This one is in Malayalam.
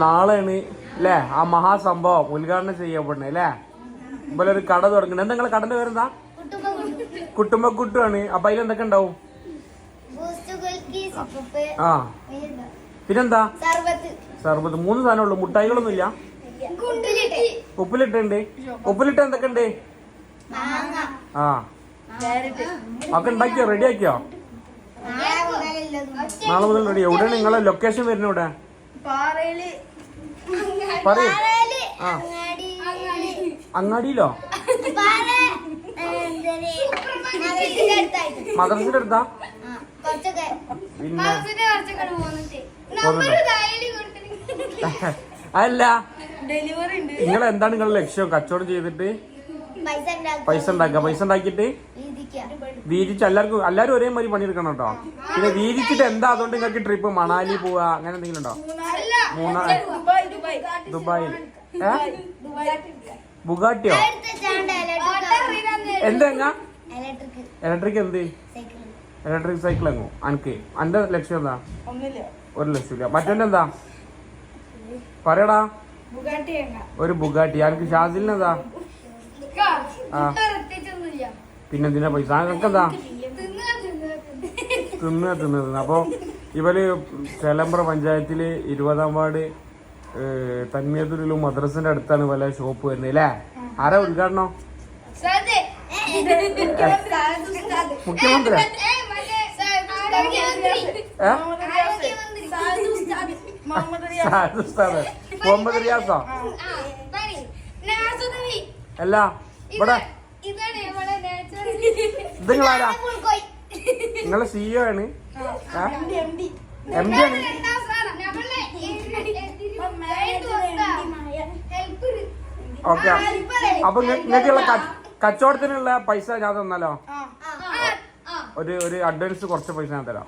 നാളെയാണ് അല്ലേ ആ മഹാസംഭവം ഉദ്ഘാടനം ചെയ്യപ്പെടുന്നത് അല്ലേ? ഇവിടെ ഒരു കട തുടങ്ങുന്നത്. എന്താ നിങ്ങളെ കടന്റെ പേരെന്താ? കുട്ടുമ്പക്കുട്ടുമാണ്. അപ്പൊ അതിലെന്തൊക്കെ ഉണ്ടാവും? ആ പിന്നെന്താ? സർബത്ത്. 3 സാധനം ഉള്ളു. മുട്ടായികളൊന്നും ഇല്ല. ഉപ്പിലിട്ടുണ്ട്. ഉപ്പിലിട്ട് എന്തൊക്കെ ഉണ്ട്? ആ ഒക്കെ ഉണ്ടാക്കിയോ? റെഡി ആക്കിയോ? നാളെ മുതൽ റെഡി. എവിടെയാണ് നിങ്ങളെ ലൊക്കേഷൻ വരുന്നത്? ഇവിടെ പറയൂ. ആ അങ്ങാടിയിലോ? മദ്രസിന്റെ അടുത്താ? പിന്നെ അല്ല നിങ്ങൾ എന്താണ് നിങ്ങളുടെ ലക്ഷ്യം? കച്ചവടം ചെയ്തിട്ട് പൈസ ഉണ്ടാക്കുക. പൈസ ഉണ്ടാക്കിയിട്ട് വീതിച്ച് എല്ലാരും ഒരേ മാതിരി പണിയെടുക്കണം കേട്ടോ. പിന്നെ വീതിച്ചിട്ട് എന്താ അതുകൊണ്ട് നിങ്ങൾക്ക് ട്രിപ്പ് മണാലി പോവാ അങ്ങനെ എന്തെങ്കിലും ഉണ്ടോ? ദുബായിൽ. ബുഗാട്ടിയോ? എന്തെങ്ങ? ഇലക്ട്രിക് എന്ത്? ഇലക്ട്രിക് സൈക്കിൾ എങ്ങോ? അനക്ക് അന്റെ ലക്ഷ്യം എന്താ? 1 ലക്ഷം. മറ്റെന്താ പറയടാ? ഒരു ബുഗാട്ടി. അനക്ക് ഷാസിലിനെന്താ? ആ പിന്നെന്തിനാ പൈസ? എന്താ തിന്നത്? അപ്പൊ ഇവര് ചേലമ്പ്ര പഞ്ചായത്തില് 20-ാം വാർഡ് തന്മയത്തുള്ള മദ്രസിന്റെ അടുത്താണ് പല ഷോപ്പ് വരുന്നത് അല്ലേ? ആരാ ഉദ്ഘാടനം? മുഖ്യമന്ത്രി? മുഹമ്മദ് റിയാസോ? അല്ല ഇവിടെ ഇത് നിങ്ങളാരാ? നിങ്ങളെ CEO ആണ്? MD ആണ്? ഓക്കെ. അപ്പൊ നിങ്ങൾക്കുള്ള കച്ചവടത്തിനുള്ള പൈസ ഞാൻ തന്നാലോ? ഒരു അഡ്വാൻസ് കുറച്ച് പൈസ ഞാൻ തരാം.